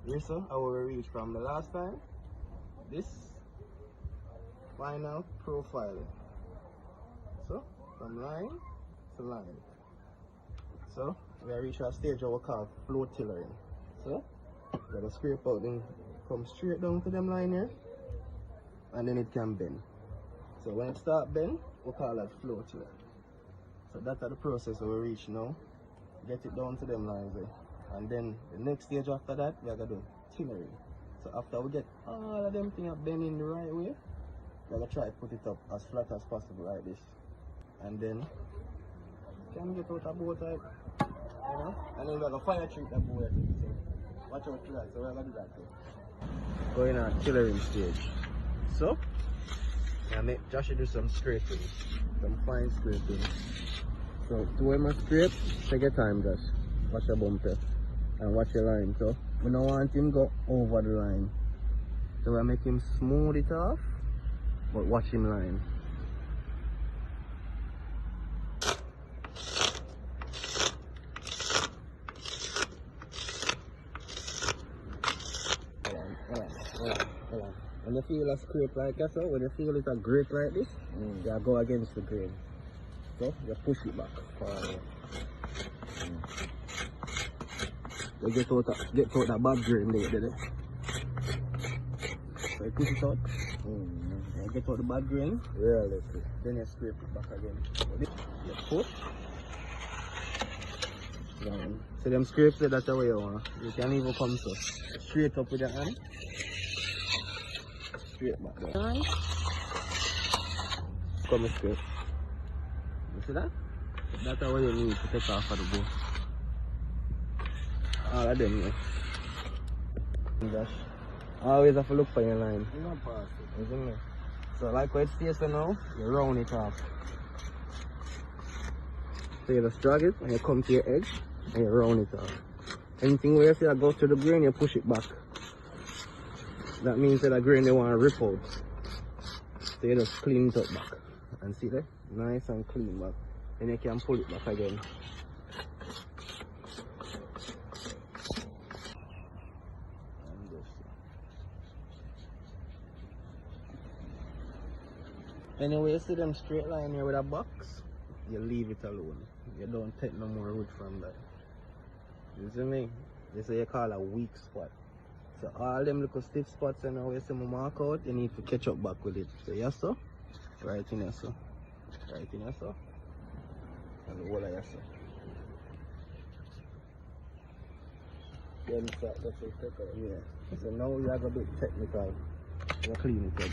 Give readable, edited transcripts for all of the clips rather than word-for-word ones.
Here's how we reach from the last time. This final profile. So from line to line. So we reach a stage where we call flow tillering. So we gotta scrape out and come straight down to them line here, and then it can bend. So when it start bend, we call that flow tiller. So that's the process we reach now. Get it down to them lines there. And then the next stage after that, we are gonna do tillering. So after we get all of them things bending the right way, we're gonna try to put it up as flat as possible like this. And then can get out a bow type, you know? And then we're gonna fire treat that bow. So watch out for that. So we're gonna do that too. Going on tillering stage. So I make Josh do some scraping. Some fine scraping. So to when I scrape, take your time, Josh. Watch your bumper and watch your line. So we don't want him go over the line. So we make him smooth it off, but watch him line. Hold on. When you feel a scrape like that, so when you feel it a grate like this, you go against the grain. So you push it back. You get out that bad grain there, did it? So you push it out. You get out the bad grain. Really? Then you scrape it back again. You push. Down. So them scrapes there, that's the way you want. You can even come so straight up with your hand. Straight back down. Come and scrape. You see that? That's the way you need to take off of the bow. All of them, yeah. Gosh. Always have to look for your line. You don't pass it. Isn't it? So like what it stays for now, you round it off. So you just drag it and you come to your edge and you round it off. Anything where you see that goes to the grain, you push it back. That means that the grain they want to rip out. So you just clean it up back. And see that? Nice and clean back. Then you can pull it back again. Anyway, you see them straight line here with a box, you leave it alone. You don't take no more root from that. You see me? This is what you call a weak spot. So all them little stiff spots, you know, you see me mark out, you need to catch up back with it. So yes sir, right in here sir. Right in here sir. And the whole of here sir. Then that's it, take out. Yeah. So now you have a bit technical. You clean it up.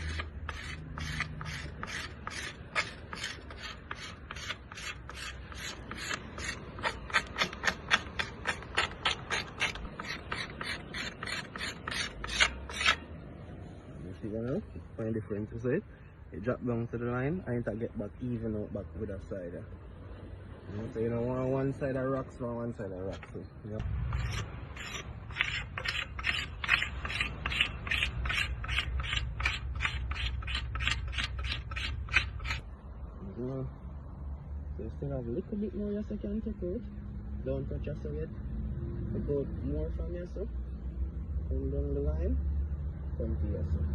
You know, find difference to it. You drop down to the line and it get back even out back with that side. You know, so you don't want one side of rocks or one side of rocks. So, you know. So you still have a little bit more yes I can take out. Don't touch yourself yet. Take out more from yourself. Come down the line. Come to yourself.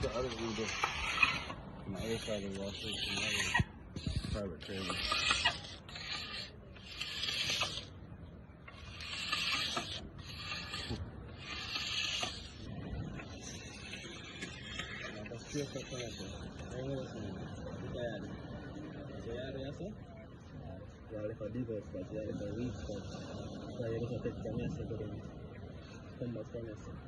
The other video, my other side of the wall, private trailer. That's just a connector. I know what's in it. So you have it, sir? You have a deeper spot, you have a weak spot. So you have to take from your side, come back from your side.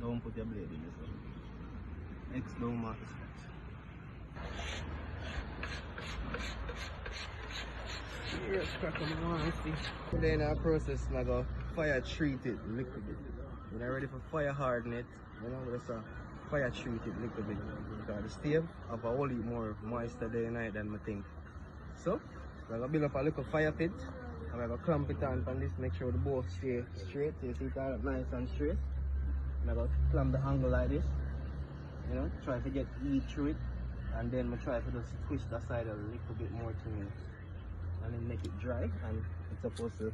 Don't put your blade in this one. X don't mark the spots. Here's crack on the one, see. Then our process now go fire treat it little bit. When I'm ready for fire harden it, you know, we just fire treat it little bit. Because the stave have a whole lot more moisture day and night than I think. So, we're gonna build up a little fire pit I'm going to clamp it on this, make sure the both stay straight. So you see it all nice and straight. I'm going to clamp the angle like this. You know, try to get heat through it. And then I try to just twist the side a little bit more to me. And then make it dry. And it's supposed to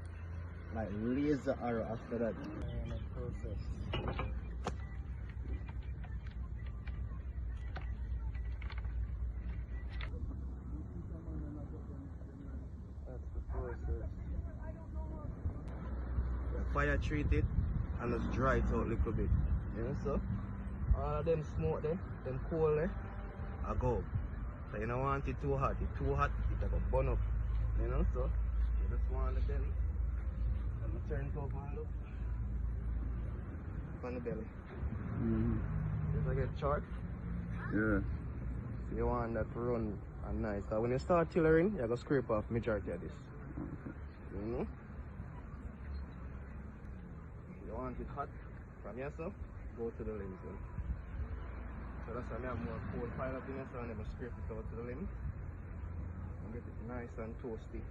like laser arrow after that. Process. That's the process. Fire treat it and just dry it out a little bit. You know, so all of them smoke there, them coal there, I go. So you don't want it too hot. It's too hot, it will burn up. You know, so you just want the belly. And I turn it over and look. On the belly. Just like a chart. Yeah. So you want that to run and nice. So when you start tillering, you're going to scrape off majority of this. You know? You want it hot from here, so go to the limbs. So that's why I have more coal pile up in here, so I'm going to scrape it out to the limb and get it nice and toasty.